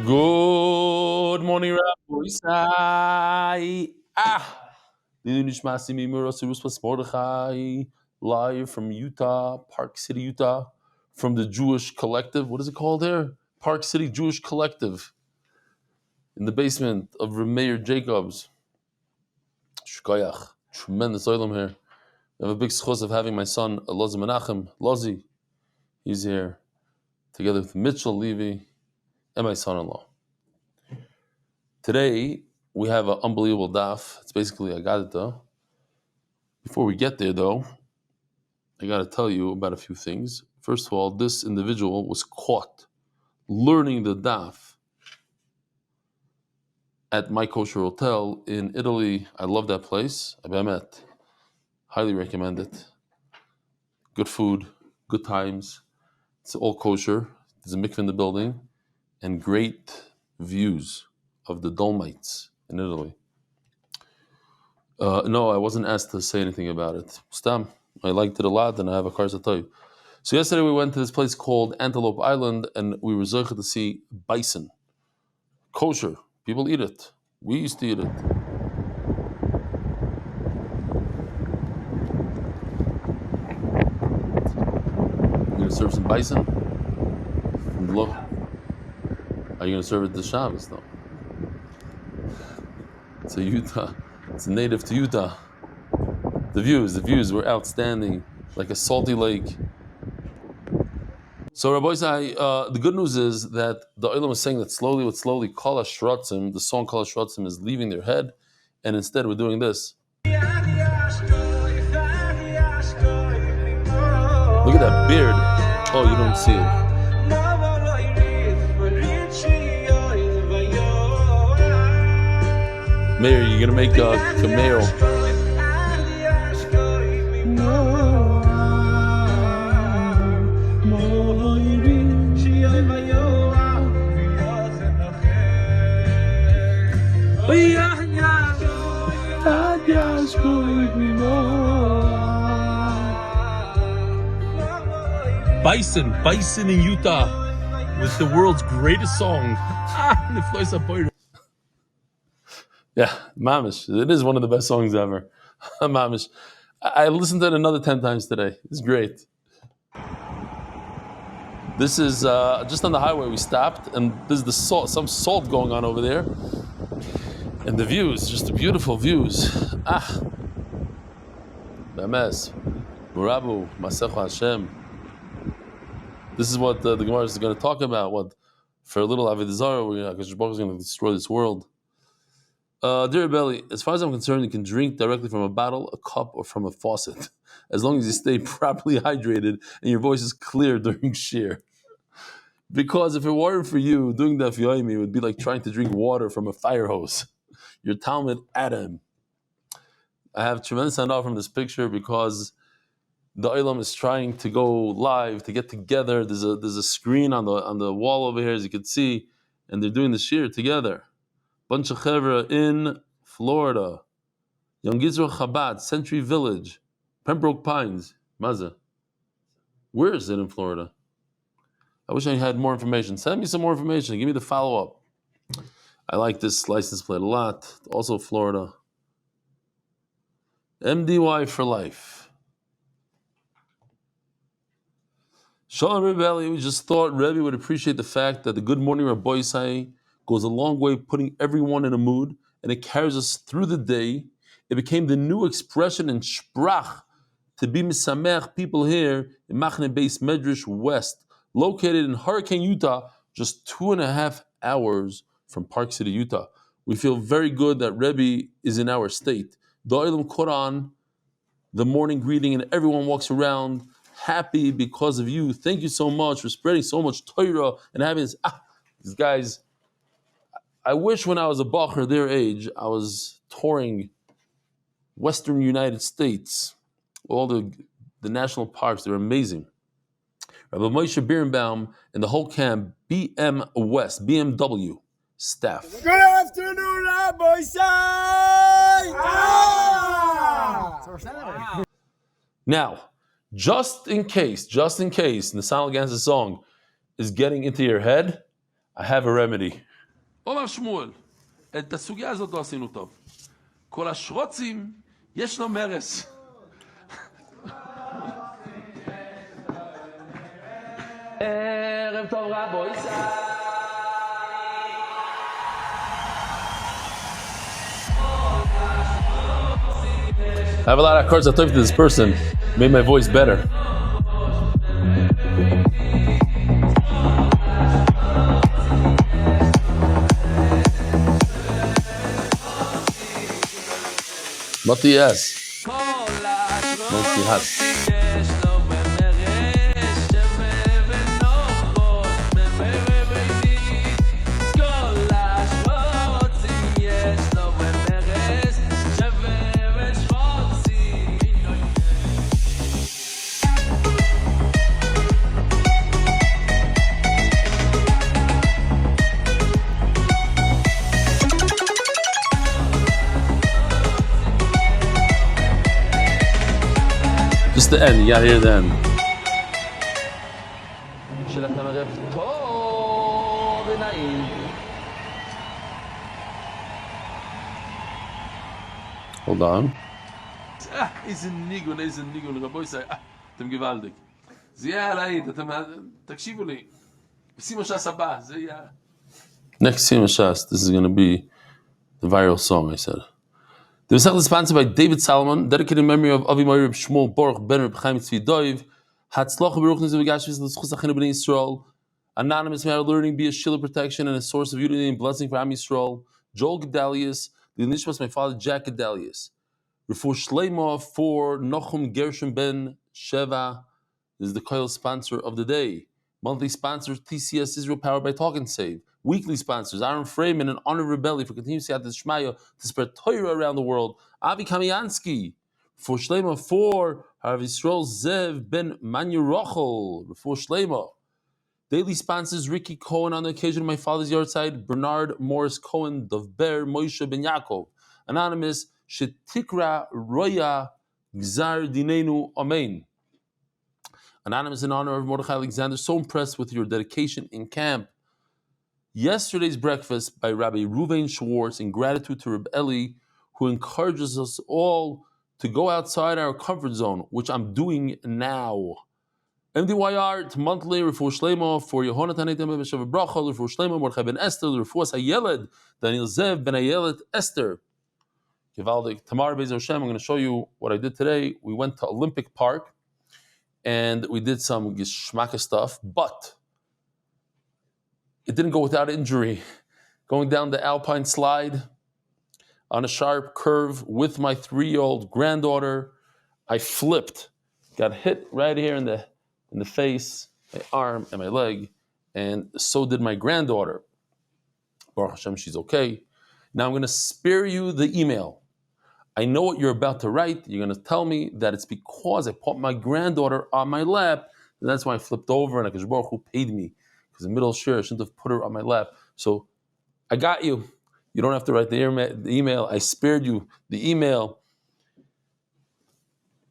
Good morning, Rabbi Isai. Nishmasi Mimura Sirus Mordechai, live from Utah, Park City, Utah, from the Jewish Collective. What is it called here? Park City Jewish Collective, in the basement of Mayor Jacobs. Shkoyach, tremendous oilum here. I have a big schos of having my son Lozi Menachem, Lozi. He's here, together with Mitchell Levy and my son-in-law. Today, we have an unbelievable daf. It's basically a Agadita. Before we get there, though, I got to tell you about a few things. First of all, this individual was caught learning the daf at My Kosher Hotel in Italy. I love that place. I met. Highly recommend it. Good food, good times. It's all kosher. There's a mikveh in the building, and great views of the Dolomites in Italy. No, I wasn't asked to say anything about it. Stam, I liked it a lot, and I have a car to tell you. So yesterday we went to this place called Antelope Island, and we were zoche to see bison. Kosher. People eat it. We used to eat it. You gonna serve some bison? Look. Are you gonna serve it this Shabbos though? It's a Utah. It's a native to Utah. The views were outstanding, like a salty lake. So Rabbi Isai, the good news is that the Olam was saying that slowly, Kol HaShratzim, the song Kol HaShratzim is leaving their head, and instead we're doing this. Look at that beard. Oh, you don't see it. Mayor, you're gonna make a cameo. Bison in Utah with the world's greatest song. Yeah, Mamish. It is one of the best songs ever. Mamish. I listened to it another 10 times today. It's great. This is just on the highway. We stopped, and there's some salt going on over there. And the views, just the beautiful views. Bemes. Murabu. Masechu Hashem. This is what the Gemara is going to talk about. What for a little Avodah Zarah, because Baruch is going to destroy this world. Dear Belly, as far as I'm concerned, you can drink directly from a bottle, a cup, or from a faucet, as long as you stay properly hydrated and your voice is clear during shir. Because if it weren't for you, doing Daf Yomi would be like trying to drink water from a fire hose. Your Talmud Adam. I have tremendous handout from this picture because the Olam is trying to go live, to get together. There's a screen on the wall over here, as you can see, and they're doing the shir together. Bunch of chevra in Florida. Young Israel Chabad, Century Village, Pembroke Pines, Maza. Where is it in Florida? I wish I had more information. Send me some more information. Give me the follow-up. I like this license plate a lot. Also Florida. MDY for life. Shalom Rebbe, we just thought Rebbe would appreciate the fact that the Good Morning Rabbi Isai goes a long way putting everyone in a mood, and it carries us through the day. It became the new expression in Sprach to be misamech people here in Amud Beis Medrash West, located in Hurricane, Utah, just 2.5 hours from Park City, Utah. We feel very good that Rebbe is in our state. The Olam caught on the morning greeting, and everyone walks around happy because of you. Thank you so much for spreading so much Torah and having this. These guys. I wish when I was a bacher their age, I was touring Western United States, all the national parks. They're amazing. Rabbi Moshe Birnbaum and the whole camp, BMW staff. Good afternoon, Rabbi Isai! Now, just in case, and the Sal Ganz's song is getting into your head, I have a remedy. אומר שמואל, את הסוגיה הזאת לא עשינו טוב. כל השרוצים, יש לו מרס. ערב טוב רבו ישראל. I have a lot of cards I talked to this person, made my voice better. Mati yes. Mati has. Just the end, you gotta hear the end. Hold on. איזה ניגון, רבו ישראל, אתם גוואלדיק. זה יהיה עליי, תקשיבו לי. שימו ש"ס הבא, זה יהיה... Next Sima Shas, this is going to be the viral song, I said. The Masech is sponsored by David Salomon, dedicated in memory of Avi Moir Shmuel Baruch Ben Reb Chaim Tzvi Doiv. Hatzloch Baruch Nizu V'Gashvis L'Schus Achinu B'nai Yisrael. Anonymous matter learning be a shield of protection and a source of unity and blessing for Am Yisrael. Joel Gedalius, the Nishmas my father Jack Gedalius. Refu Shleima for Nochum Gershom Ben Sheva. This is the Koil sponsor of the day. Monthly sponsors TCS Israel powered by Talk and Save. Weekly sponsors Aaron Freeman and Honor Rebelli for continuing to the Shmaya to spread Torah around the world. Avi Kamiansky for Shlema for Harav Yisrael Zev Ben Manyurochel for Shlema. Daily sponsors Ricky Cohen on the occasion of my father's yahrzeit, Bernard Morris Cohen, Dovber Moshe Ben Yaakov. Anonymous Shetikra Roya Gzar Dinenu Amen. Anonymous in honor of Mordechai Alexander, so impressed with your dedication in camp. Yesterday's breakfast by Rabbi Ruvain Schwartz in gratitude to Reb Eli, who encourages us all to go outside our comfort zone, which I'm doing now. MDYR to monthly Refuah Shlema for Yehonatan Eitem Ben Shav Bracha, Refuah Shlema Mordechai Ben Esther, Refuah Hayeled Daniel Zev Ben Ayelet Esther. Givaldik. Tomorrow, Beis Hashem, I'm going to show you what I did today. We went to Olympic Park and we did some geschmacka stuff, but it didn't go without injury. Going down the Alpine slide on a sharp curve with my 3-year-old granddaughter, I flipped, got hit right here in the face, my arm and my leg, and so did my granddaughter. Baruch Hashem, she's okay. Now I'm going to spare you the email. I know what you're about to write. You're going to tell me that it's because I put my granddaughter on my lap, and that's why I flipped over, and HaKadosh Baruch Hu paid me. Because in the middle of shir, I shouldn't have put her on my lap. So I got you. You don't have to write the email. I spared you the email.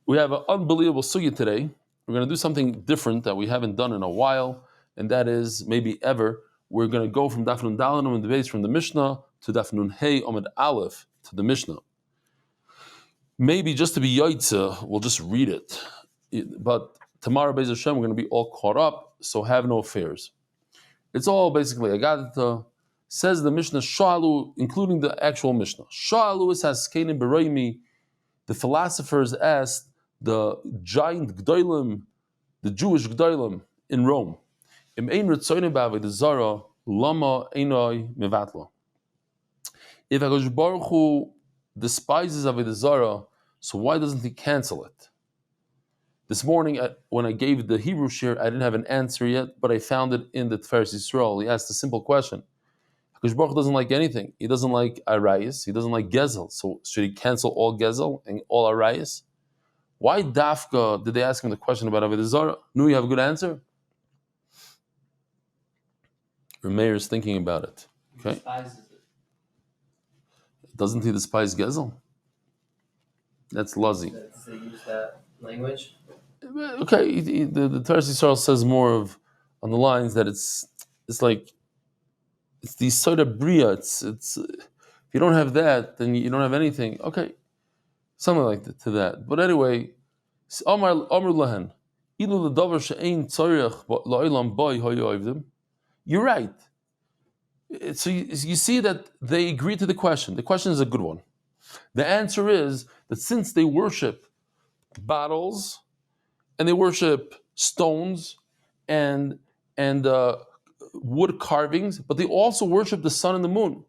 We have an unbelievable sugya today. We're going to do something different that we haven't done in a while, and that is, maybe ever, we're going to go from Daf Nun Daled Amud Beis from the Mishnah to Daf Nun Hey Amud Aleph to the Mishnah. Maybe just to be yaitza, we'll just read it. But tomorrow, Beis Hashem, we're going to be all caught up, so have no fears. It's all basically, I got it, says the Mishnah, Sha'alu, including the actual Mishnah. Sha'alu is haskenim beroimi. The philosophers asked the giant Gdolim, the Jewish Gdolim in Rome, Im ein ritzonim ba'avodah zarah, lama einoi mevatla. If HaKadosh Baruch Hu despises Avodah Zarah, so why doesn't he cancel it? This morning, when I gave the Hebrew shir, I didn't have an answer yet, but I found it in the Tiferes Yisrael. He asked a simple question. HaKadosh Baruch Hu doesn't like anything. He doesn't like Arayis. He doesn't like Gezel. So should he cancel all Gezel and all Arayis? Why Dafka did they ask him the question about Avodah Zarah? No, you have a good answer? Meir is thinking about it. Okay. Doesn't he despise Gezel? That's Lazi. Does he use that language? Okay, the Tiferes Yisrael says more of on the lines that it's like It's the Soda Bria. It's if you don't have that, then you don't have anything. Okay, something like that, to that. But anyway, Amar Lahan. You're right. So you see that they agree to the question. The question is a good one. The answer is that since they worship bottles and they worship stones and wood carvings, but they also worship the sun and the moon.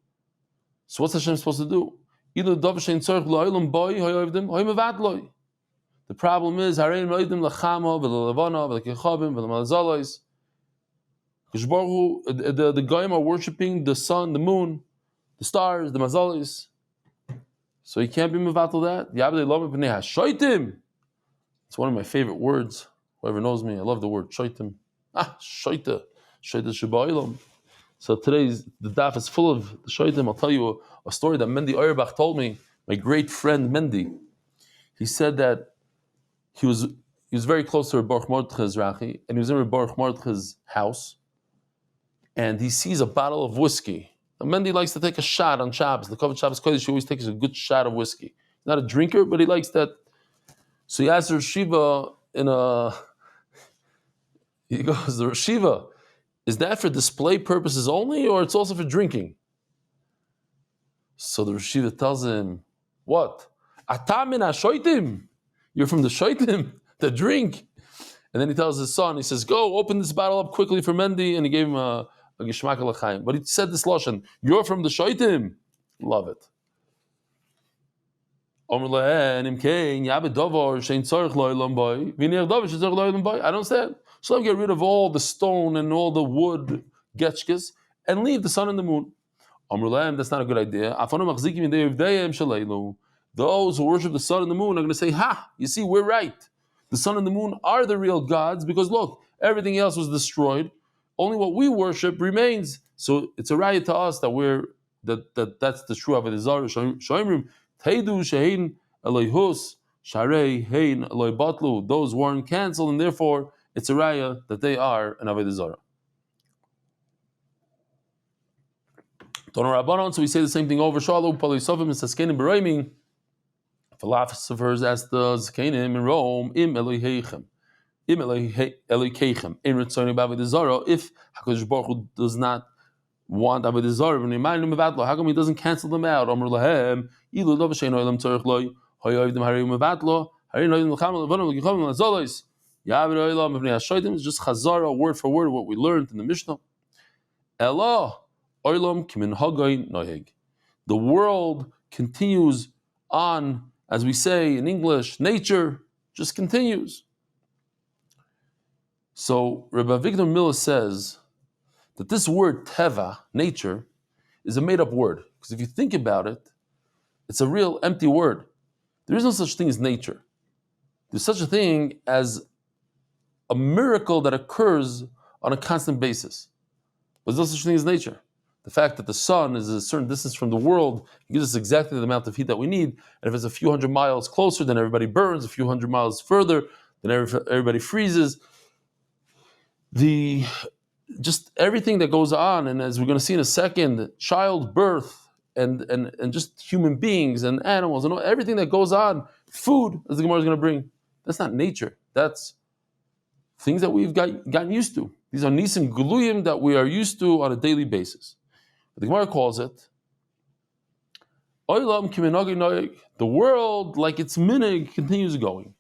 So what's Hashem supposed to do? The problem is the Goyim are worshiping the sun, the moon, the stars, the mazalis. So you can't be mevatel that. It's one of my favorite words. Whoever knows me, I love the word shoitim. Shoita. Shoita shaba'ilam. So today's the daf is full of the shoitim. I'll tell you a story that Mendy Auerbach told me. My great friend Mendy. He said that he was very close to Baruch Mordechai's Rachi, and he was in Baruch Mordechai's house, and he sees a bottle of whiskey. And Mendy likes to take a shot on Shabbos. The Kavod Shabbos Kodesh, he always takes a good shot of whiskey. He's not a drinker, but he likes that. So he asked the Shiva he goes, the Shiva, is that for display purposes only, or it's also for drinking? So the Shiva tells him, what? Atamin ha-shoitim. You're from the shoitim, the drink. And then he tells his son, he says, go open this bottle up quickly for Mendy, and he gave him a geshmak l'chaim. But he said this lashon, you're from the shoitim. Love it. I don't understand. So let me get rid of all the stone and all the wood getchkes and leave the sun and the moon. That's not a good idea. Those who worship the sun and the moon are going to say, ha, you see, we're right. The sun and the moon are the real gods because look, everything else was destroyed. Only what we worship remains. So it's a riot to us that that's the true Avodah Zarah. Teidu shehin elohus sharei hein eloi batlu. Those weren't cancelled, and therefore it's a raya that they are an Avodah Zarah. So we say the same thing over. Shalu palisovim and saskenim b'roiming. Philosophers asked the Zakenim in Rome, im eloheichem in returning Avodah Zarah. If Hakadosh Baruch Hu does not want Avodah Zarah, how come he doesn't cancel them out? Amr lahem ilu lo v'shein olam tzarich loy hayoyv dem harei umevatlo harei noyim l'cham l'vanom l'gichom l'zolos yavid olam b'nei hashoydim. It's just Chazara, word for word, what we learned in the Mishnah. Elo olam kimin hagoy noheg. The world continues on, as we say in English, nature just continues. So Rabbi Victor Miller says that this word teva, nature, is a made-up word. Because if you think about it, it's a real empty word. There is no such thing as nature. There's such a thing as a miracle that occurs on a constant basis. But there's no such thing as nature. The fact that the sun is a certain distance from the world gives us exactly the amount of heat that we need. And if it's a few hundred miles closer, then everybody burns. A few hundred miles further, then everybody freezes. Just everything that goes on, and as we're going to see in a second, childbirth and just human beings and animals and everything that goes on, food, as the Gemara is going to bring, that's not nature. That's things that we've gotten used to. These are nisim gluyim that we are used to on a daily basis. The Gemara calls it Olam kiminagi noyeg. The world, like its minig, continues going.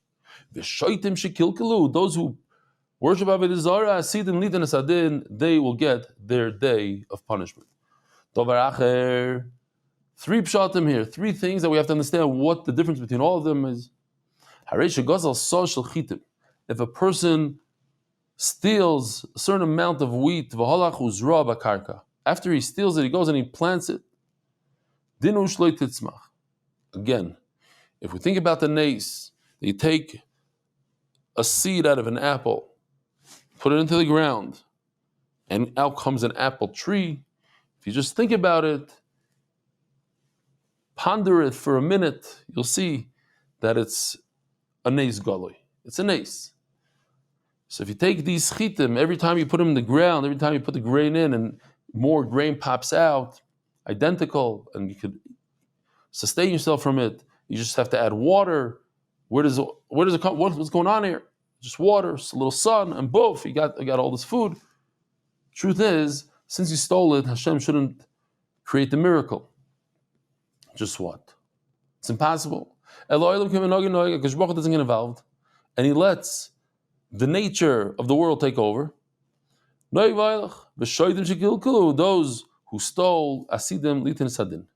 V'shoitim shekilkelu. Those who worship Avodah Zarah, asidin litan asadin, they will get their day of punishment. Dovar acher. 3 pshatim here. 3 things that we have to understand what the difference between all of them is. Harei shegazal so shel chitim. If a person steals a certain amount of wheat, v'holach uzra b'karka. After he steals it, he goes and he plants it. Dinu shloi titzmach. Again, if we think about the nace, you take a seed out of an apple, put it into the ground, and out comes an apple tree. If you just think about it, ponder it for a minute, you'll see that it's a nace galoi. It's a nace. So if you take these chitim, every time you put them in the ground, every time you put the grain in and more grain pops out, identical, and you could sustain yourself from it. You just have to add water. Where does it come? What's going on here? Just water, a little sun, and boom, you got all this food. Truth is, since you stole it, Hashem shouldn't create the miracle. Just what? It's impossible. Elohim doesn't get involved, and he lets the nature of the world take over. Those who stole, asidim litin sadin.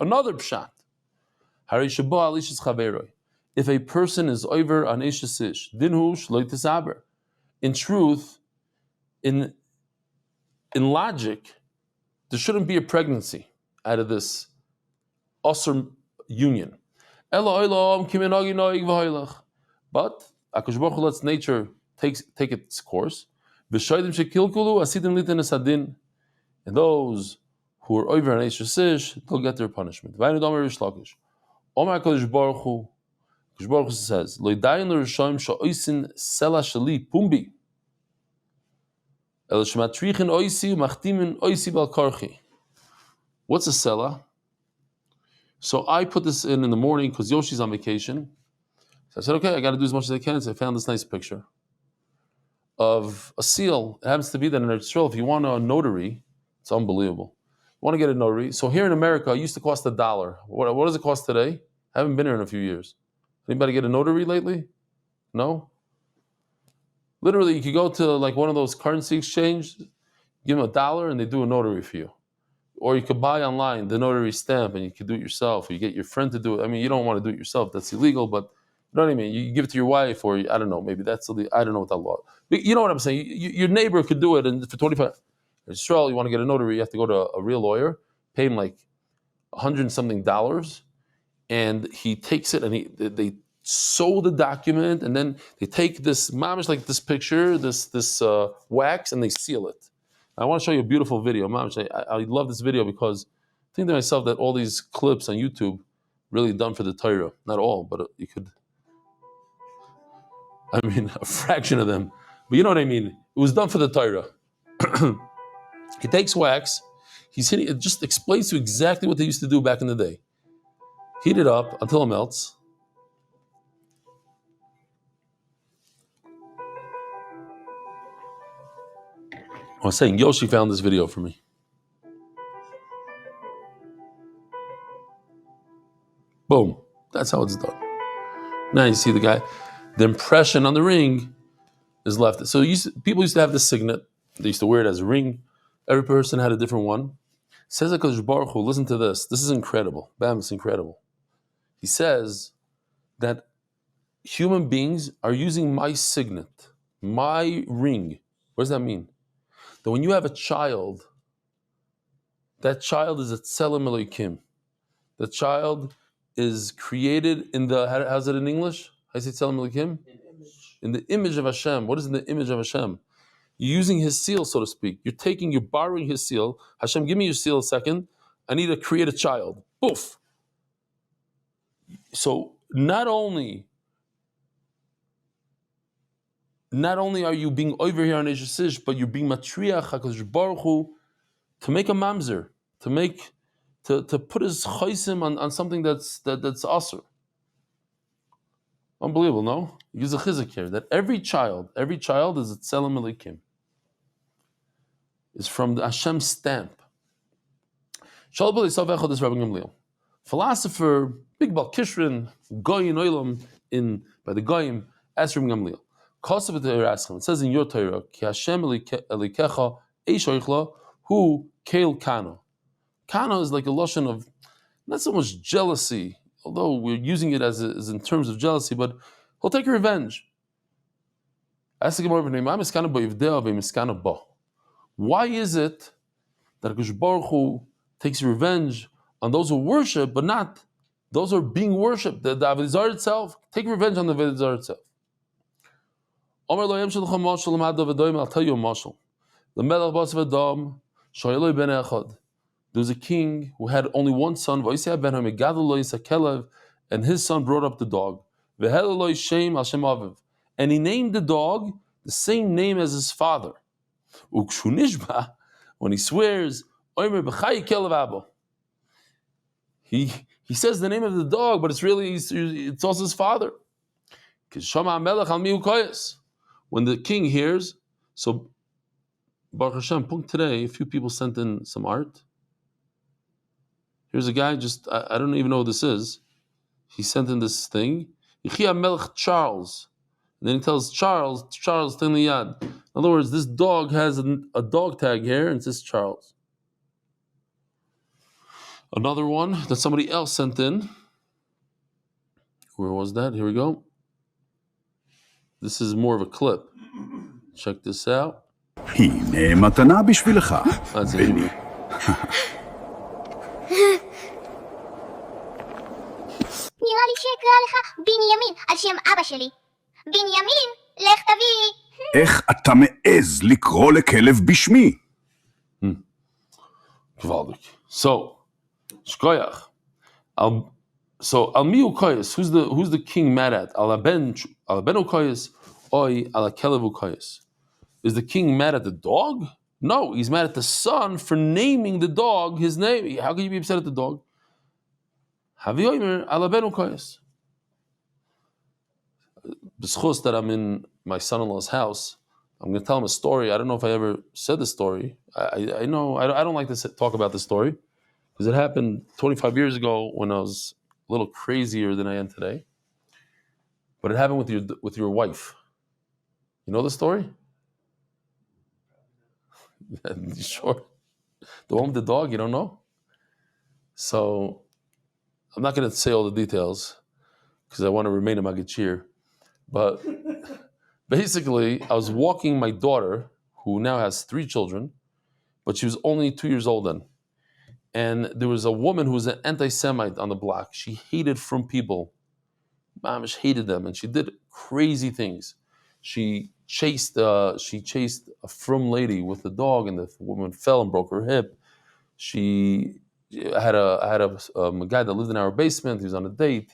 Another pshat. If a person is over on ishasish, dinhu shloitesaber. In truth, in logic, there shouldn't be a pregnancy out of this awesome union. But Akash Baruch Hu lets nature take its course. And those who are over an Eish they'll get their punishment. Akash Baruch Hu says, what's a sela? So I put this in the morning because Yoshi's on vacation. So I said, okay, I got to do as much as I can. So I found this nice picture of a seal. It happens to be that in Israel, if you want a notary, it's unbelievable. You want to get a notary. So here in America, it used to cost $1. What does it cost today? I haven't been here in a few years. Anybody get a notary lately? No? Literally, you could go to like one of those currency exchange, give them $1 and they do a notary for you. Or you could buy online the notary stamp and you could do it yourself. Or you get your friend to do it. I mean, you don't want to do it yourself. That's illegal, but you know what I mean? You give it to your wife or, I don't know, maybe that's illegal. I don't know what that law. But you know what I'm saying? Your neighbor could do it and for 25. In Israel, you want to get a notary, you have to go to a real lawyer, pay him like $100 and something, and he takes it and they sew the document and then they take this mamish, like this picture, this wax, and they seal it. I want to show you a beautiful video. I love this video because I think to myself that all these clips on YouTube really done for the Torah. Not all, but you could, I mean, a fraction of them. But you know what I mean? It was done for the Torah. He takes wax, he's hitting, it just explains to you exactly what they used to do back in the day. Heat it up until it melts. I was saying, Yoshi found this video for me. Boom. That's how it's done. Now you see the guy. The impression on the ring is left. So people used to have this signet. They used to wear it as a ring. Every person had a different one. Says HaKadosh Baruch Hu, listen to this. This is incredible. Bam, it's incredible. He says that human beings are using my signet, my ring. What does that mean? That when you have a child, that child is a tselem Elokim. The child is created in the, how's it in English? How do you say tselem Elokim? In the image of Hashem. What is in the image of Hashem? You're using his seal, so to speak. You're borrowing his seal. Hashem, give me your seal a second. I need to create a child. Poof. So not only are you being over here on Eshesish, but you're being matriach HaKadosh Baruch Hu to make a mamzer, to put his chaysim on something that's asur. Unbelievable, no? He gives a chizuk here that every child is a tselem Elokim. Is from the Hashem stamp. Philosopher, big Bal Kishrin, Goyin Olam by the Goyim, asked Rabbi Gamliel. It says in your Torah, Ki Hashem Elikecha Eish Oichla Hu Keil Kano. Kano is like a lotion of not so much jealousy, although we're using it as in terms of jealousy, but he'll take revenge. Ask the Gemara, why is it that HaKadosh Baruch Hu takes revenge on those who worship, but not those who are being worshipped? The Avodah Zarah itself, take revenge on the Avodah Zarah itself. I'll tell you a mashal. There was a king who had only one son, and his son brought up the dog. And he named the dog the same name as his father. when he swears, he says the name of the dog, but it's also his father. When the king hears, so Baruch Hashem, today, a few people sent in some art. Here's a guy, I don't even know what this is. He sent in this thing. Melech Charles. And then he tells Charles, ten liyad. In other words, this dog has a dog tag here and it says Charles. Another one that somebody else sent in. Where was that? Here we go. This is more of a clip. Check this out. הנה מתנה בשבילך, בני. נראה לי שאקרא לך בנימין על שם אבא שלי. בנימין, לך תביא. איך אתה מעז לקרוא לכלב בשמי? Gewaldig. So, Shkoyach. So, Al Miu Koyas, who's the king mad at? Al Abenu Koyas, Oi Al Kelevu Koyas. Is the king mad at the dog? No, he's mad at the son for naming the dog his name. How can you be upset at the dog? Havi Omer Al Abenu Koyas. B'schus that I'm in my son-in-law's house, I'm going to tell him a story. I don't know if I ever said the story. I know I don't like to talk about the story because it happened 25 years ago when I was a little crazier than I am today. But it happened with your wife. You know the story? Sure. The one with the dog, you don't know? So I'm not going to say all the details because I want to remain a magachir. But basically, I was walking my daughter, who now has 3 children, but she was only 2 years old then. And there was a woman who was an anti-Semite on the block. She hated from people. Mamish hated them, and she did crazy things. She chased a frum lady with a dog, and the woman fell and broke her hip. I had a guy that lived in our basement. He was on a date.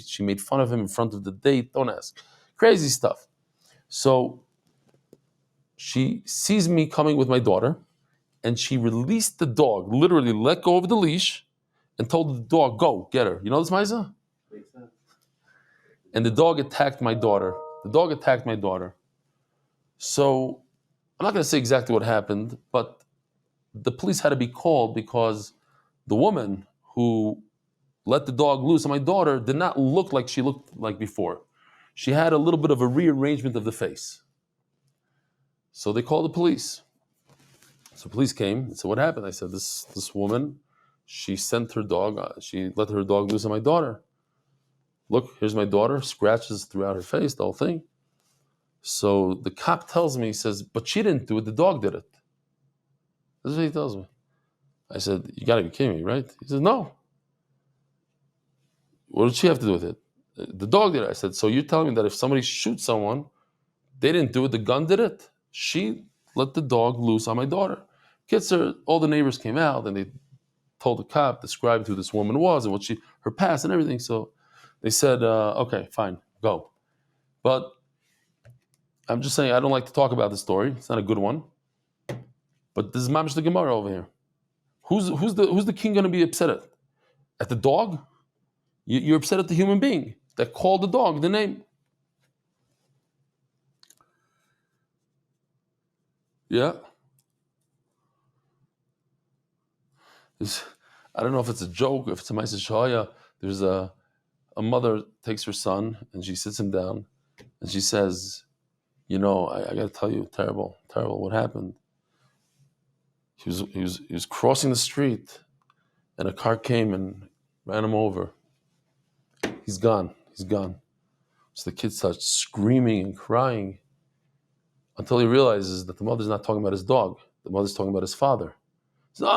She made fun of him in front of the date. Don't ask. Crazy stuff. So she sees me coming with my daughter, and she released the dog, literally let go of the leash, and told the dog, "Go, get her." You know this, Maisa? And the dog attacked my daughter. So I'm not going to say exactly what happened, but the police had to be called because the woman who let the dog loose on my daughter did not look like she looked like before. She had a little bit of a rearrangement of the face. So they called the police. So police came and said, "What happened?" I said, this woman, she sent her dog, she let her dog loose on my daughter. Look, here's my daughter, scratches throughout her face, the whole thing. So the cop tells me, he says, "But she didn't do it, the dog did it." This is what he tells me. I said, "You gotta be kidding me, right?" He says, "No." What did she have to do with it? The dog did it. I said, "So you're telling me that if somebody shoots someone, they didn't do it, the gun did it?" She let the dog loose on my daughter. Kitzer, all the neighbors came out and they told the cop, described who this woman was and her past and everything. So they said, "Okay, fine, go." But I'm just saying, I don't like to talk about the story. It's not a good one. But this is mamish the Gemara over here. Who's the king going to be upset at? At the dog? You're upset at the human being that called the dog the name. Yeah. I don't know if it's a joke, if it's a Maisa Shahaya. There's a mother takes her son and she sits him down and she says, "You know, I got to tell you, terrible, what happened. He was crossing the street and a car came and ran him over. He's gone. So the kid starts screaming and crying until he realizes that the mother's not talking about his dog. The mother's talking about his father. He says,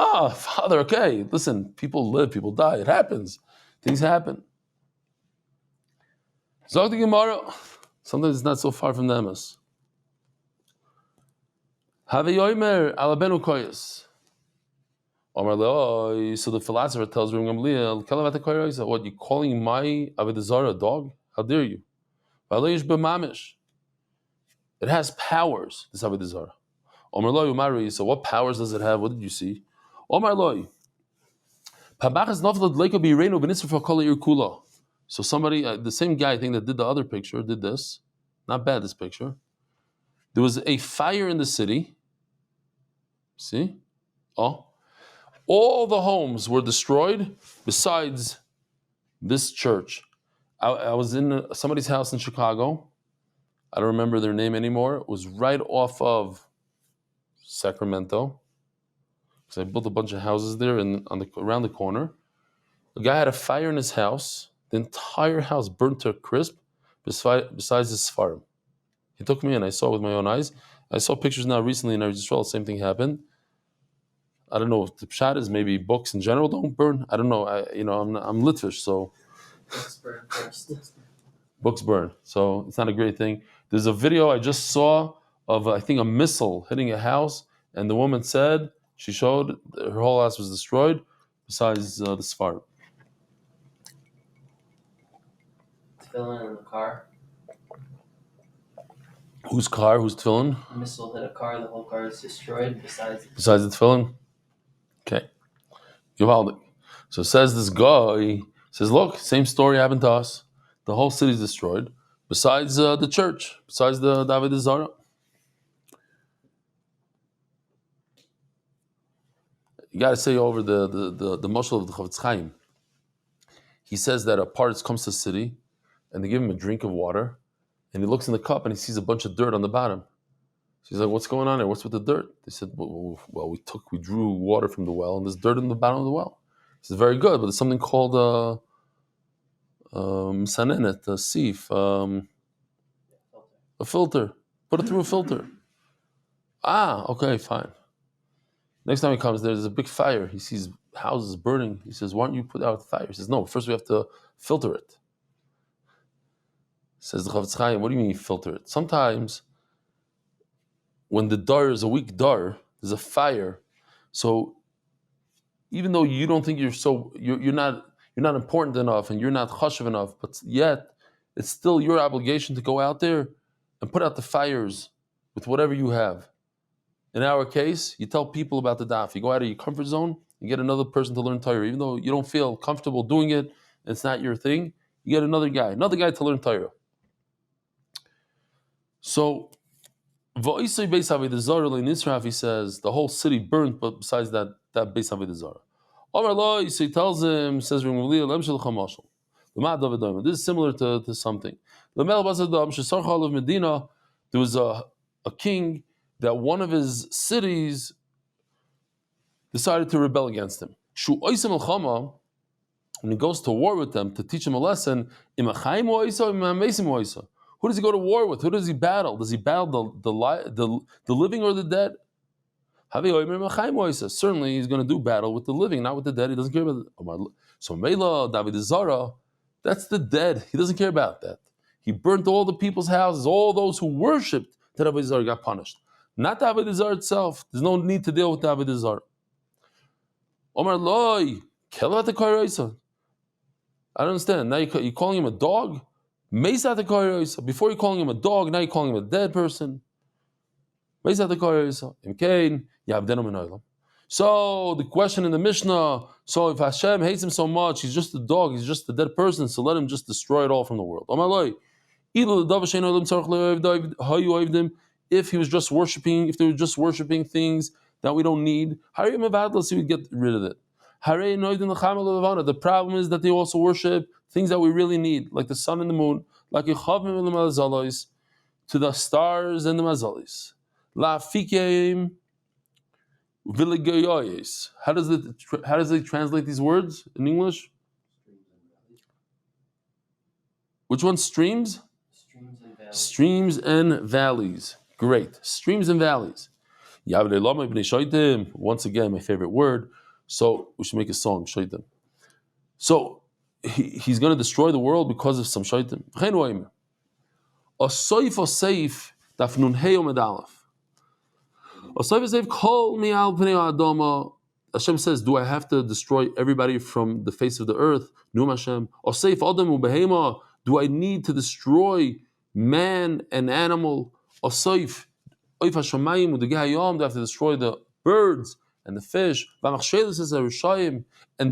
"Father, okay, listen, people live, people die, it happens. Things happen." Zog the Gemara, sometimes it's not so far from the emes. Have yomer alabenu koyes. So the philosopher tells Rabbi Gamliel, "What, you calling my Avodah Zarah a dog? How dare you? It has powers, this Avodah Zarah. Omar Loi Umari. So what powers does it have? What did you see? Omar Loi. So somebody, the same guy I think that did the other picture, did this. Not bad, this picture. There was a fire in the city. See? Oh. All the homes were destroyed besides this church. I was in somebody's house in Chicago. I don't remember their name anymore. It was right off of Sacramento. So I built a bunch of houses there and around the corner. The guy had a fire in his house. The entire house burnt to a crisp besides his farm. He took me and I saw it with my own eyes. I saw pictures now recently in Israel, the same thing happened. I don't know if the pshat is maybe books in general don't burn. I don't know. I'm Litvish, so Books burn first. books burn. So it's not a great thing. There's a video I just saw of I think a missile hitting a house, and the woman said she showed her whole house was destroyed, besides the farm. Tefillin in the car. Whose car? Who's tefillin? A missile hit a car. The whole car is destroyed. Besides the tefillin. Okay. Givaldik. So says this guy, says, look, same story happened to us. The whole city is destroyed, besides the church, besides the Avodah Zarah. You got to say over the mashal of the Chavetz Chaim. He says that a part comes to the city, and they give him a drink of water, and he looks in the cup and he sees a bunch of dirt on the bottom. So he's like, "What's going on there? What's with the dirt?" They said, "Well, we drew water from the well, and there's dirt in the bottom of the well." He says, "Very good, but there's something called sanenet, a sieve, a filter. Put it through a filter." Ah, okay, fine. Next time he comes, there's a big fire. He sees houses burning. He says, "Why don't you put out the fire?" He says, "No, first we have to filter it." Says the Chavetz Chaim, "What do you mean you filter it?" Sometimes, when the dar is a weak dar, there's a fire. So, even though you don't think you're not important enough and you're not chashuv enough, but yet it's still your obligation to go out there and put out the fires with whatever you have. In our case, you tell people about the daf. You go out of your comfort zone, you get another person to learn Torah. Even though you don't feel comfortable doing it, and it's not your thing, you get another guy to learn Torah. So, Va'isei Beis Avodah Zarah le'nisraf, he says, the whole city burnt, but besides that Beis Avodah Zarah. Omar Lo, so he tells him, says, this is similar to something. There was a king that one of his cities decided to rebel against him. When he goes to war with them to teach him a lesson, who does he go to war with? Who does he battle? Does he battle the living or the dead? Certainly he's going to do battle with the living, not with the dead. He doesn't care about it. So Mela, Avodah Zarah, that's the dead. He doesn't care about that. He burnt all the people's houses. All those who worshipped that Avodah Zarah got punished. Not the Avodah Zarah itself. There's no need to deal with the Avodah Zarah. Omar Loi, Kelat the I don't understand. Now you're calling him a dog? Before you're calling him a dog, now you're calling him a dead person. So the question in the Mishnah, so if Hashem hates him so much, he's just a dog, he's just a dead person, so let him just destroy it all from the world. If he was just worshipping, if they were just worshipping things that we don't need, he would get rid of it. The problem is that they also worship things that we really need, like the sun and the moon, like to the stars and the mazalis. How does it translate these words in English? Which one? Streams? Streams and valleys. Great. Streams and valleys. Once again, my favorite word. So we should make a song, shaitim. So he's going to destroy the world because of some shaitim. A soif daf nun hey Amud Aleph. A soif kol mi al pnei ha'adama. Hashem says, do I have to destroy everybody from the face of the earth? Num Hashem. A soif adam ubehema. Do I need to destroy man and animal? A soif. Oif hashamayim udegei hayom, they have to destroy the birds and the fish, and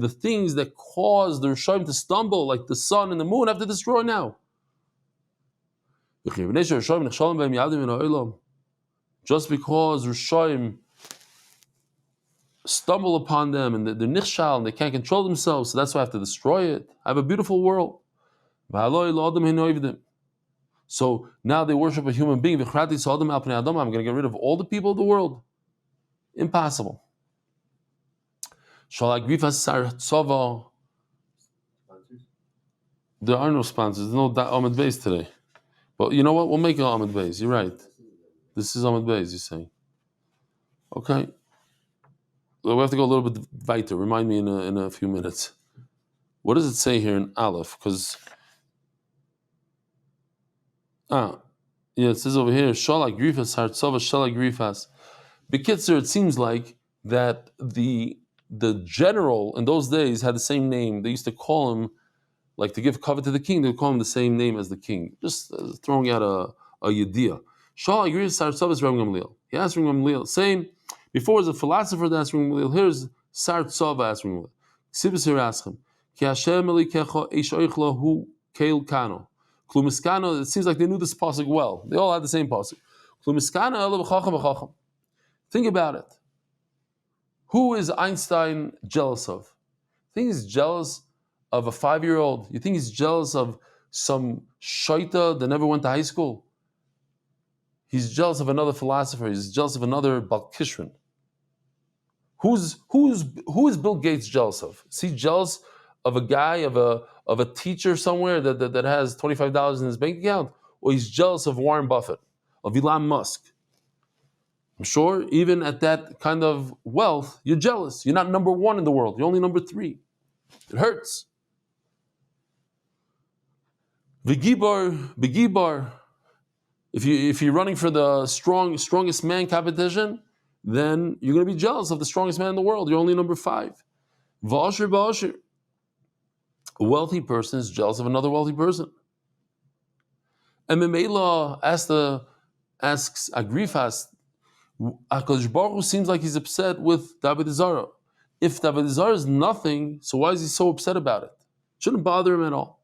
the things that cause the Rishayim to stumble, like the sun and the moon, have to destroy now. Just because Rishayim stumble upon them and they're nichshal and they can't control themselves, so that's why I have to destroy it. I have a beautiful world. So now they worship a human being. I'm going to get rid of all the people of the world. Impossible. There are no sponsors. There's no Amud Beis today. But you know what? We'll make an Amud Beis. You're right. This is Amud Beis, you're saying. Okay. We have to go a little bit weiter. Remind me in a few minutes. What does it say here in Aleph? Because it says over here, Shalak Grifas Hartzova Shalak Grifas. Bekitzer, it seems like that the general in those days had the same name. They used to call him, like to give cover to the king, they would call him the same name as the king. Just throwing out a yediyah. Shalak Grifas Hartzova is Rabbi Gamliel. He asked Rabbi Gamliel, same. Before was a philosopher that asked Rabbi Gamliel. Here's Sartzova asked Rabbi Gamliel. Sibis here asked him, Ki Hashem elikecha eish oichlo hu keil kano. Klumiskano, it seems like they knew this pasuk well. They all had the same pasuk. Klumiskano ela b'chacham b'chacham. Think about it. Who is Einstein jealous of? You think he's jealous of a 5-year-old? You think he's jealous of some shaita that never went to high school? He's jealous of another philosopher. He's jealous of another Balkishran. Who is Bill Gates jealous of? Is he jealous of a guy, of a teacher somewhere that has $25 in his bank account? Or he's jealous of Warren Buffett, of Elon Musk? I'm sure even at that kind of wealth, you're jealous. You're not number 1 in the world. You're only number 3. It hurts. Begibar. If you're running for the strongest man competition, then you're going to be jealous of the strongest man in the world. You're only number 5. V'asher. A wealthy person is jealous of another wealthy person. And Memela asks Agrifas, HaKadosh Baruch Hu seems like he's upset with Avodah Zarah. If Avodah Zarah is nothing, so why is he so upset about it? Shouldn't bother him at all.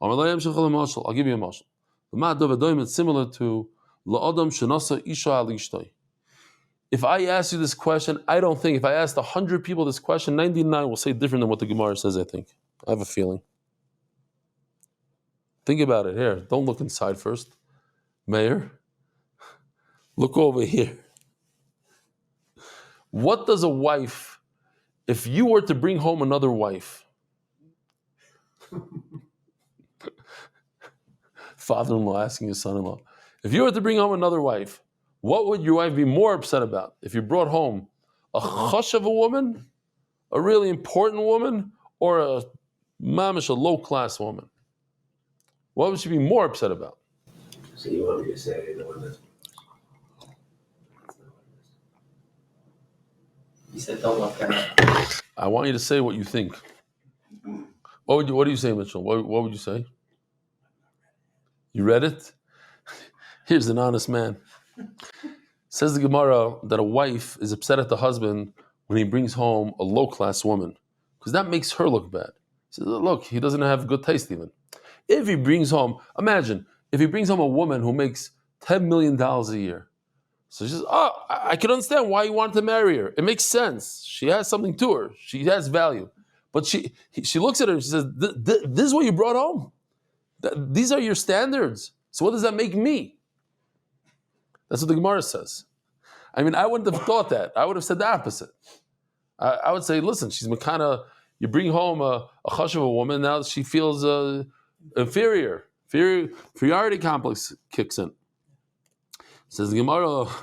I'll give you a mashal. It's similar to La'adam Shenasa Isha Al Ishtay. If I ask you this question, I don't think, if I asked 100 people this question, 99 will say different than what the Gemara says, I think. I have a feeling. Think about it here. Don't look inside first. Mayor, look over here. What does a wife, if you were to bring home another wife, father-in-law asking his son-in-law, if you were to bring home another wife, what would your wife be more upset about? If you brought home a chush of a woman, a really important woman, or a mamish, a low-class woman? What would she be more upset about? So you want me to say the one that's... He said, don't look at it. I want you to say what you think. What do you say, Mitchell? What would you say? You read it? Here's an honest man. Says the Gemara that a wife is upset at the husband when he brings home a low-class woman, because that makes her look bad. He says, look, he doesn't have good taste even. If he brings home, imagine, if he brings home a woman who makes $10 million a year. So she says, I can understand why you wanted to marry her. It makes sense. She has something to her. She has value. But she looks at her and she says, this is what you brought home? These are your standards. So what does that make me? That's what the Gemara says. I mean, I wouldn't have thought that. I would have said the opposite. I would say, listen, she's kind of, you bring home a chush of a woman, now she feels inferiority complex kicks in. Says the Gemara, says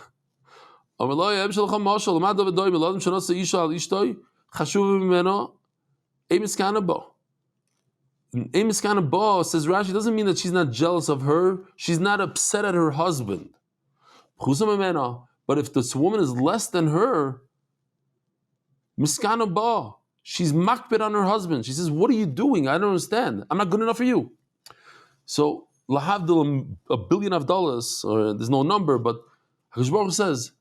Rashi, doesn't mean that she's not jealous of her. She's not upset at her husband. But if this woman is less than her, miskana ba, she's makbid on her husband. She says, what are you doing? I don't understand. I'm not good enough for you. So, lahavdil $1 billion, or there's no number, but HaKadosh Baruch Hu says,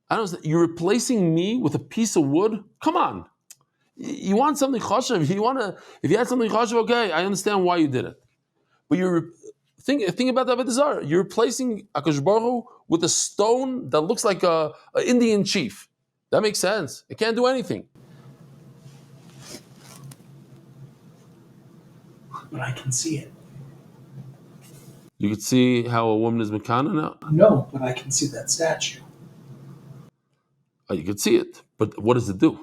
I don't understand, you're replacing me with a piece of wood? Come on. You want something chashav, if you had something chashav, okay, I understand why you did it. But think about that Avodah Zarah. You're replacing HaKadosh Baruch Hu with a stone that looks like an Indian chief. That makes sense. It can't do anything. But I can see it. You could see how a woman is Mekana now? No, but I can see that statue. Oh, you could see it. But what does it do?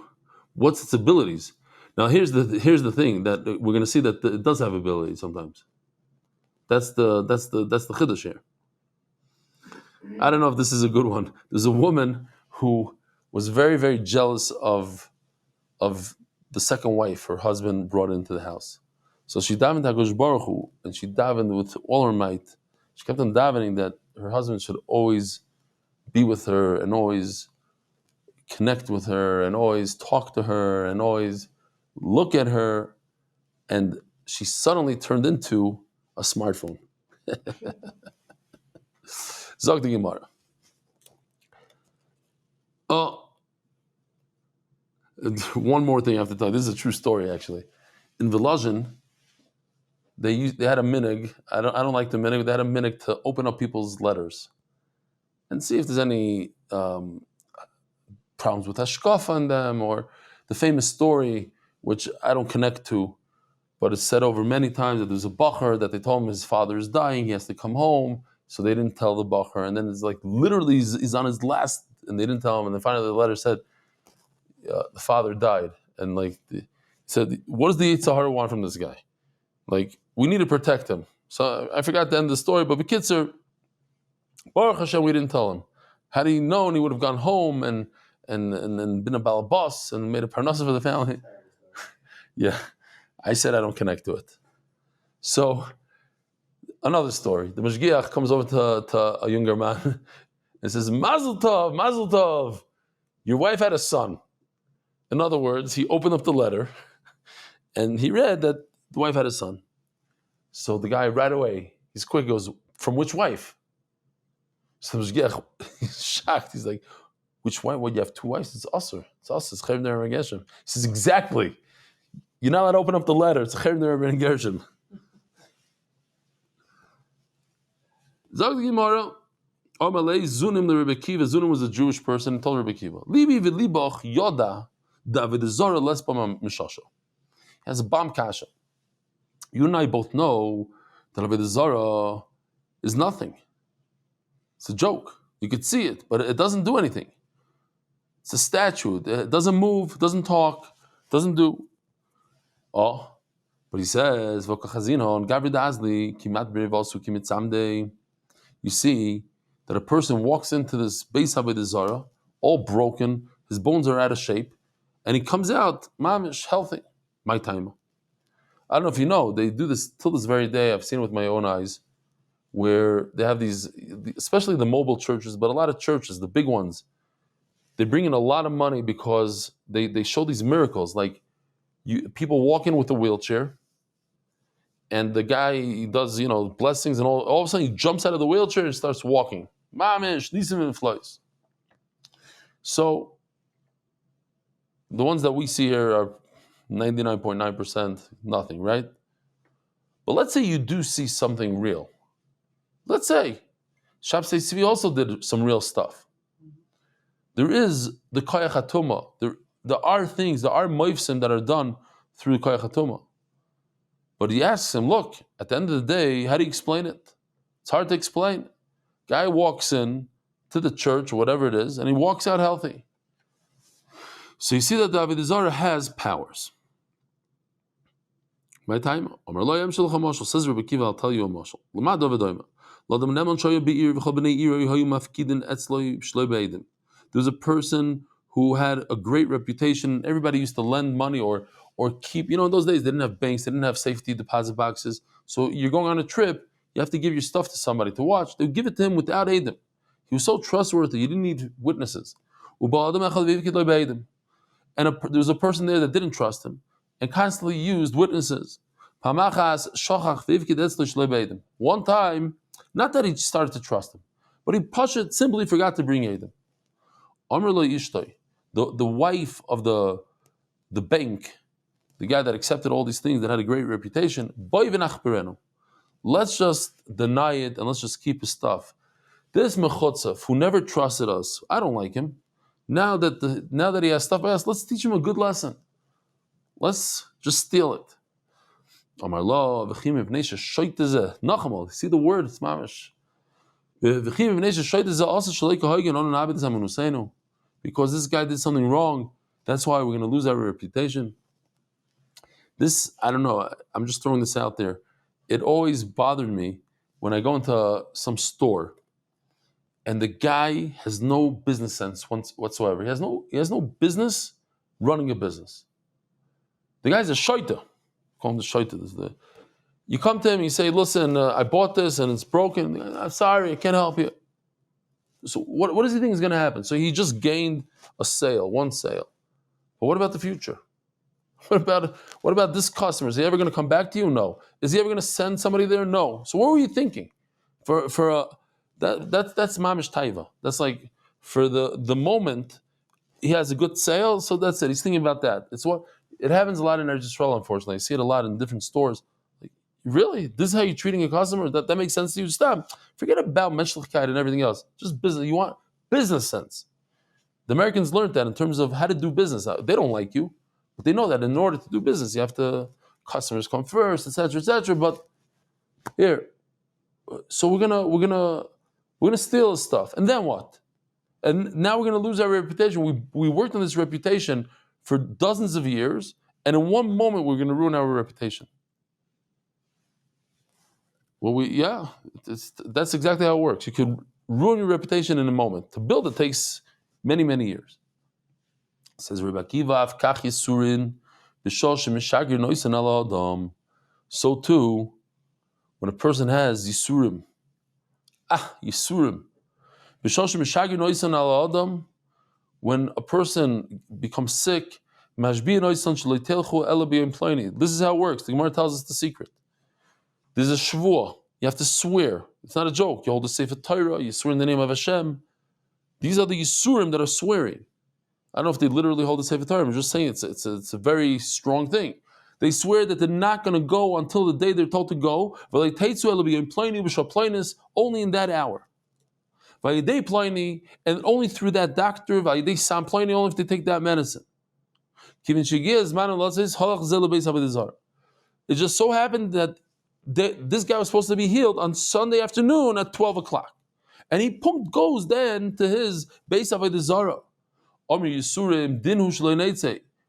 What's its abilities? Now here's the thing that we're going to see that it does have abilities sometimes. That's the chiddush here. I don't know if this is a good one. There's a woman who was very, very jealous of the second wife her husband brought into the house. So she davened HaKadosh Baruch Hu, and she davened with all her might. She kept on davening that her husband should always be with her and always connect with her and always talk to her and always look at her. And she suddenly turned into a smartphone. Zog the Gemara. One more thing I have to tell you. This is a true story, actually. In Vilazhin, they had a minig. I don't like the minig. They had a minig to open up people's letters and see if there's any problems with hashkafa on them, or the famous story, which I don't connect to, but it's said over many times that there's a bacher that they told him his father is dying, he has to come home, so they didn't tell the bacher, and then it's like literally he's on his last, and they didn't tell him, and then finally the letter said the father died, and like he said, what does the Yetzer Hara want from this guy? Like, we need to protect him. So I forgot to end the story, but the kids are, Baruch Hashem, we didn't tell him. Had he known, he would have gone home and been a balabas and made a parnasa for the family. Yeah, I said I don't connect to it. So, another story. The Mashgiach comes over to a younger man and says, Mazel Tov, your wife had a son. In other words, he opened up the letter and he read that the wife had a son. So the guy right away, he's quick, goes, from which wife? So the Mashgiach, he's shocked. He's like, which wife? What, you have two wives? It's Asr. It's Asr. It's Chayv Ner Ben Gershom. He says, exactly. You're not allowed to open up the letter. It's Chayv Ner Ben Gershom. Zog the Gemara, Amalei Zunim the Rebbe Kiva. Zunim was a Jewish person and told Rebbe Kiva, Libi v'libach yoda Avodah Zarah les b'ma mishasho. He has a bomb kasha. You and I both know that Avodah Zarah is nothing. It's a joke. You could see it, but it doesn't do anything. It's a statue. It doesn't move, doesn't talk, doesn't do. Oh, but he says, you see that a person walks into this Beis Avodah Zarah, all broken, his bones are out of shape, and he comes out, mamish, healthy. My time. I don't know if you know, they do this till this very day. I've seen it with my own eyes, where they have these, especially the mobile churches, but a lot of churches, the big ones, they bring in a lot of money because they show these miracles. Like, people walk in with a wheelchair, and the guy, he does, blessings, and all of a sudden he jumps out of the wheelchair and starts walking. Mamish, nisim and flies. So, the ones that we see here are 99.9% nothing, right? But let's say you do see something real. Let's say Shabsei Tzvi also did some real stuff. There is the Koyach HaTumah. There are things, there are moifsim that are done through the Koyach HaTumah. But he asks him, look, at the end of the day, how do you explain it? It's hard to explain. Guy walks in to the church, or whatever it is, and he walks out healthy. So you see that the Avodah Zarah has powers. My time, says Rebbe Kiva, I'll tell you a mashal. There was a person who had a great reputation. Everybody used to lend money or keep, in those days they didn't have banks, they didn't have safety deposit boxes. So you're going on a trip, you have to give your stuff to somebody to watch. They would give it to him without Adam. He was so trustworthy, you didn't need witnesses. And there was a person there that didn't trust him and constantly used witnesses. One time, not that he started to trust him, But he Pashat simply forgot to bring Eidim. Amr lo Ishtoi, the wife of the bank, the guy that accepted all these things, that had a great reputation, Boi v'nachberenu. Let's just deny it and let's just keep his stuff. This Mechotzev, who never trusted us, I don't like him. Now that he has stuff by us, let's teach him a good lesson. Let's just steal it. Amar lo v'chim v'nei sheshoyt zeh. Nachamol, see the word, it's mamish. V'chim v'nei sheshoyt zeh also shleika hoygen on an abed zamanusenu. Because this guy did something wrong, that's why we're going to lose our reputation. This, I don't know, I'm just throwing this out there. It always bothered me when I go into some store and the guy has no business sense whatsoever. He has no business running a business. The guy's a shaita. Call him the shaita. You come to him, you say, listen, I bought this and it's broken. I'm sorry, I can't help you. So what does he think is going to happen? So he just gained one sale. But what about the future? What about this customer? Is he ever going to come back to you? No. Is he ever going to send somebody there? No. So what were you thinking? That's mamish taiva. That's like for the moment he has a good sale, so that's it. He's thinking about that. It happens a lot in Eretz Yisrael, unfortunately. I see it a lot in different stores. Like, really? This is how you're treating a customer? That makes sense to you? Stop. Forget about menschlichkeit and everything else. Just business. You want business sense. The Americans learned that in terms of how to do business. They don't like you, but they know that in order to do business, you have to, customers come first, etc., etc. But here, so we're gonna steal his stuff, and then what? And now we're gonna lose our reputation. We worked on this reputation for dozens of years, and in one moment we're gonna ruin our reputation. Well, that's exactly how it works. You could ruin your reputation in a moment. To build it takes many, many years. It says Rabbi Akiva, Kach Yisurin, B'shol shemishagir noisan ala adam. So too, when a person has Yisurim, Yisurim, B'shol shemishagir noisan ala adam, when a person becomes sick, mashbi noisan shelo yitelchu ela b'yom ploni. This is how it works. The Gemara tells us the secret. There's a shvuah. You have to swear. It's not a joke. You hold the Sefer Torah, you swear in the name of Hashem. These are the Yisurim that are swearing. I don't know if they literally hold the Sefer Torah. I'm just saying it's a very strong thing. They swear that they're not going to go until the day they're told to go. Only in that hour. And only through that doctor. Only if they take that medicine. It just so happened that this guy was supposed to be healed on Sunday afternoon at 12 o'clock. And he goes then to his base of Avodah Zarah.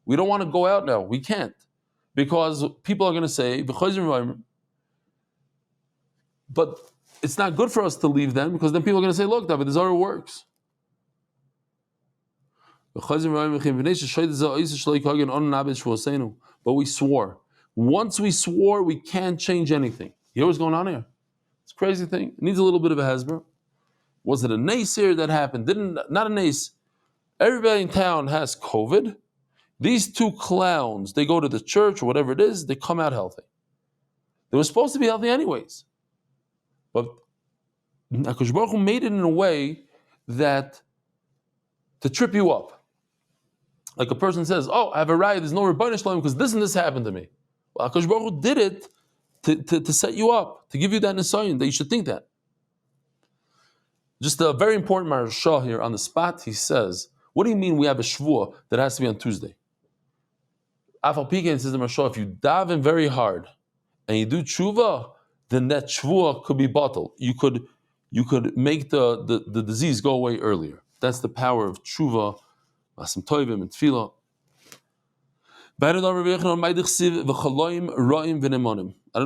We don't want to go out now. We can't. Because people are going to say, but it's not good for us to leave then, because then people are going to say, look, Avodah Zarah works. But we swore. Once we swore, we can't change anything. You hear what's going on here? It's a crazy thing. It needs a little bit of a hezbollah. Was it a naysir that happened? Not a nays. Everybody in town has COVID. These two clowns, they go to the church or whatever it is, they come out healthy. They were supposed to be healthy anyways. But HaKadosh Baruch Hu made it in a way that to trip you up. Like a person says, oh, I have a riot, there's no Rebbeinu Shalom because this and this happened to me. Well, HaKadosh Baruch Hu did it to set you up, to give you that nisayon, that you should think that. Just a very important Maharsha here on the spot, he says, what do you mean we have a shvuah that has to be on Tuesday? Afal Pikein says the Maharsha, if you daven very hard and you do tshuva, then that shvuah could be bottled. You could make the disease go away earlier. That's the power of tshuva, masim tovim, and tefillah. I don't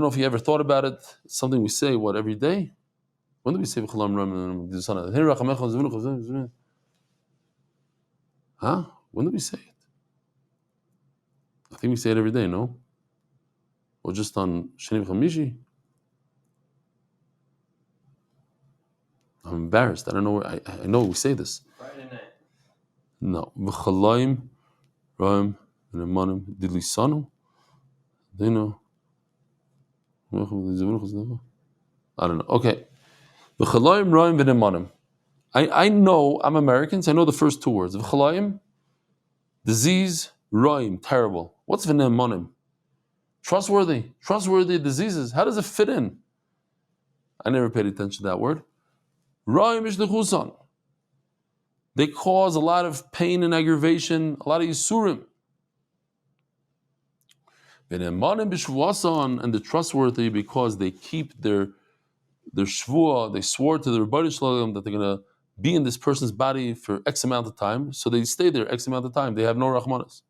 know if you ever thought about it. It's something we say, every day? When do we say v'cholam ra'im? Huh? When do we say it? I think we say it every day, no? Or just on Sheni v'chamishi? I'm embarrassed. I don't know. I know we say this. Friday night. No. V'cholam ra'im v'nemonim dilisanu. They know. I don't know. Okay. V'chaloim roim v'nemonim. I know, I'm American, so I know the first two words. V'chalayim, disease, roim, terrible. What's v'ne'emonim? Trustworthy diseases. How does it fit in? I never paid attention to that word. Roim ishlechusan. They cause a lot of pain and aggravation, a lot of yisurim. V'ne'emonim b'shvuasan, and the trustworthy because they keep their shvua, they swore to the Rebbeinu Shalom that they're going to be in this person's body for X amount of time, so they stay there X amount of time. They have no rachmanas.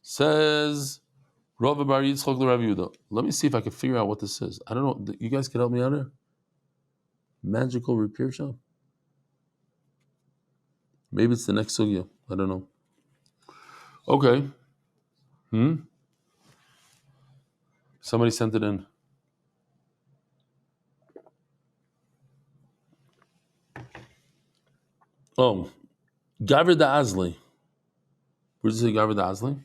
Says Rav Bar Yitzchok to Rav Yehuda. Let me see if I can figure out what this is. I don't know. You guys can help me out here? Magical repair shop? Maybe it's the next sugya. I don't know. Okay. Somebody sent it in. Oh, Gavir da Azli. Where does it say Gavir da Azli?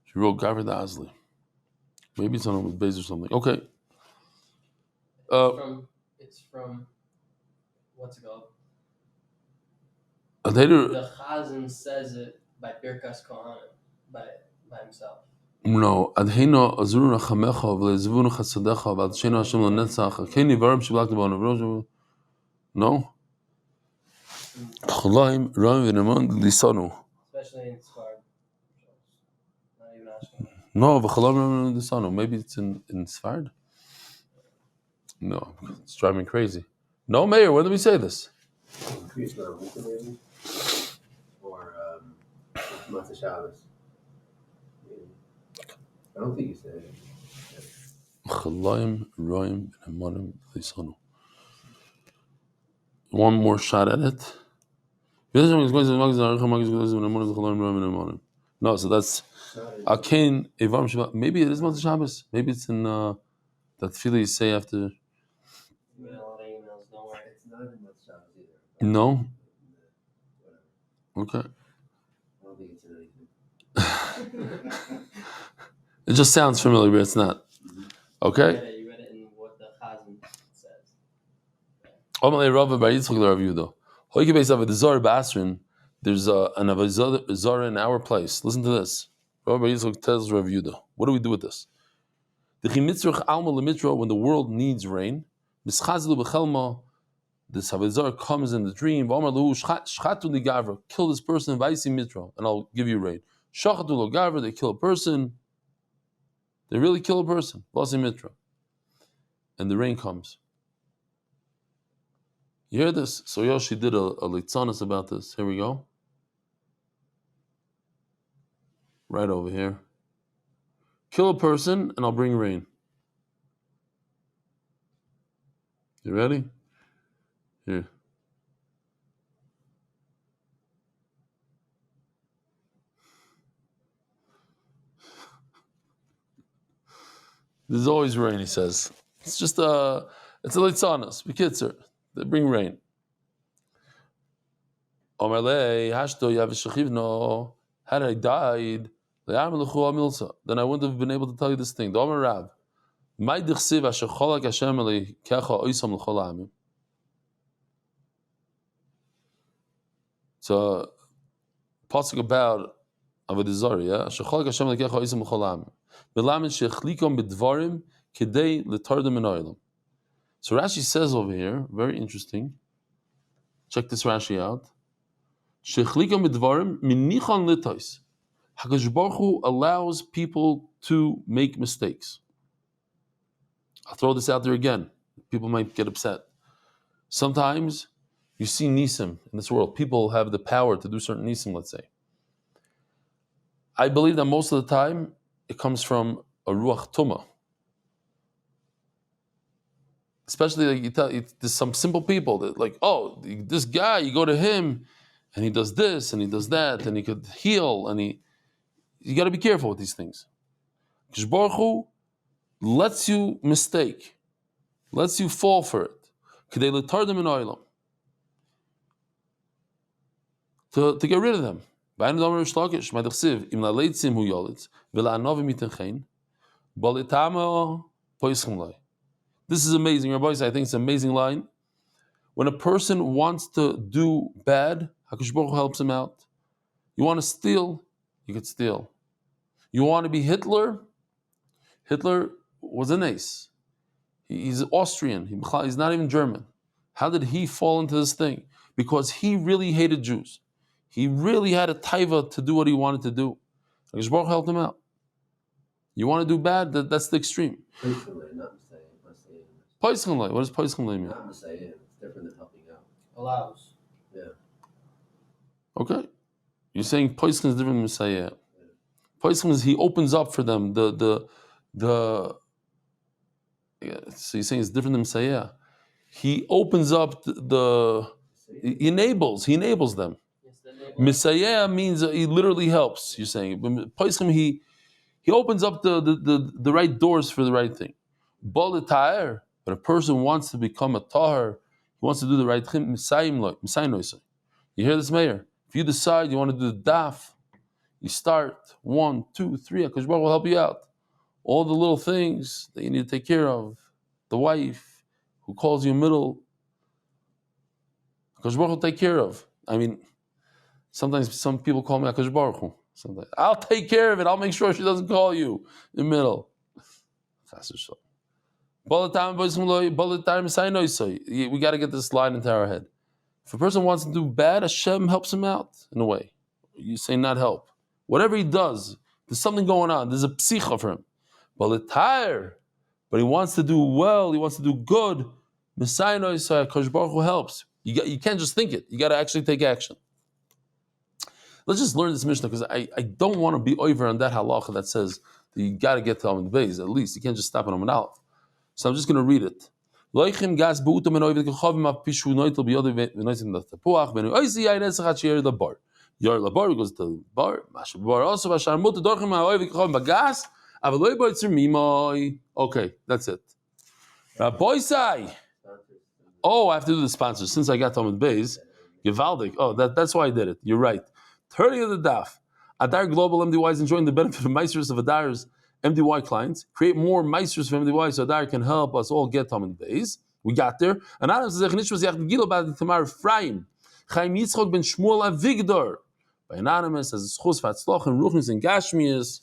She wrote Gavir da Azli. Maybe it's on Amud Beis or something. Okay. It's from what's it called? The Chazan says it by Birkas Kohanim, by himself. No. Adheino azuruna chamecha v'lezvunu chasadecha v'adshenu Hashem l'netzach. Keni varim shiblak l'banu. No. Cholaim ram v'nemon lisanu. Especially in Sfard. Not even asking. No, v'cholaim ram lisanu. Maybe it's in Sfard. No, it's driving me crazy. No, Mayor, when did we say this? Or Matzah Shabbos. I don't think you said it. One more shot at it. No, so that's Akain Evam Shabbat. Maybe it is Matzah Shabbos. Maybe it's in that tefillah you say after. A lot of emails, don't worry. It's not in Matzah Shabbos either. No. Whatever. Okay. I don't think it's in anything. It just sounds familiar, but it's not. Okay. You read it in what the Chazan says. There's an Avodah Zarah in our place. Listen to this. Rabbi Yitzchak tells Rav Yehuda, what do we do with this? When the world needs rain, this Avodah Zarah comes in the dream. Kill this person, and I'll give you rain. They kill a person. They really kill a person. And the rain comes. You hear this? So Yoshi did a litzanis about this. Here we go. Right over here. Kill a person and I'll bring rain. You ready? Here. There's always rain, he says. It's just it's a litzanis. B'kitzer. They bring rain. Had I died, then I wouldn't have been able to tell you this thing. So, pasuk about Avodah Zarah, yeah. So Rashi says over here, very interesting. Check this Rashi out. HaKadosh Baruch Hu allows people to make mistakes. I'll throw this out there again. People might get upset. Sometimes you see nisim in this world. People have the power to do certain nisim, let's say. I believe that most of the time it comes from a ruach tumah. Especially like there's some simple people that like, oh, this guy, you go to him and he does this and he does that and he could heal and you got to be careful with these things. Kadosh Baruch Hu lets you mistake, lets you fall for it. K'dei l'tardim in oilam. To get rid of them. Balitama poischem loi. This is amazing, Rabbi. I think it's an amazing line. When a person wants to do bad, HaKadosh Baruch Hu helps him out. You want to steal, you could steal. You want to be Hitler? Hitler was an ace. He's Austrian. He's not even German. How did he fall into this thing? Because he really hated Jews. He really had a taiva to do what he wanted to do. HaKadosh Baruch Hu helped him out. You want to do bad? That's the extreme. Poischem loi. What does poischem loi mean? Not Messiah. It's different than helping out. Allows. Yeah. Okay. You're saying poischem is different than Messiah. Poischem is he opens up for them yeah, so you're saying it's different than Messiah. He opens up he enables them. Yes, then they Messiah means he literally helps. You're saying poischem he opens up the right doors for the right thing. Balatar, but a person wants to become a tahar, he wants to do the right thing. You hear this, Mayor? If you decide you want to do the daf, you start 1, 2, 3. HaKadosh Baruch Hu will help you out. All the little things that you need to take care of. The wife who calls you middle, HaKadosh Baruch Hu will take care of. I mean, sometimes some people call me HaKadosh Baruch Hu. Sometimes I'll take care of it. I'll make sure she doesn't call you in the middle. We got to get this line into our head. If a person wants to do bad, Hashem helps him out in a way. You say not help. Whatever he does, there's something going on. There's a psicha for him. But he wants to do well. He wants to do good. HaKadosh Baruch Hu helps. You can't just think it. You got to actually take action. Let's just learn this Mishnah because I don't want to be over on that halacha that says that you got to get to Amud Beis at least. You can't just stop on Amud Aleph. So I'm just going to read it. Yar labar goes to the bar. Also, okay, that's it. Rabbi Sai. Oh, I have to do the sponsors. Since I got Amud Beis, Givaldik. Oh, that's why I did it. You're right. 30 of the daf. Adar Global MDY is enjoying the benefit of Meisters of Adar's MDY clients. Create more Meisters for MDY so Adar can help us all get Amud Beis. We got there. And Adam says, Tamar Ephraim. Chaim Yitzchok ben Shmuel Avigdor. By Anonymous as Schus Fatzloch and Ruchnis and Gashmias.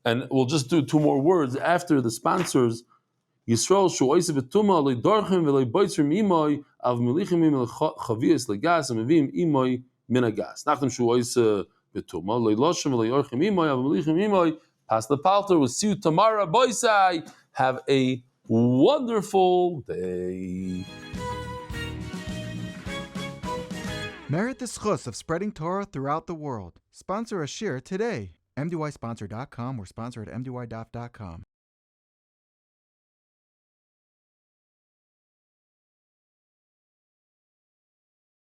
And we'll just do 2 more words after the sponsors. Yisrael Shuoise Betuma Loi Dorchim Veloi Boitzer Imoy Av Melichim Imel Chavias Legas and Mevim Imoy Minagas. Nachdem Shuoise Betuma Loi Loshim Veloi Orchim Imoy Av Melichim Imoy. Pass the palter. We'll see you tomorrow. Boisai. Have a wonderful day. Merit the schus of spreading Torah throughout the world. Sponsor a shir today. MDYsponsor.com or sponsor at mdydaf.com.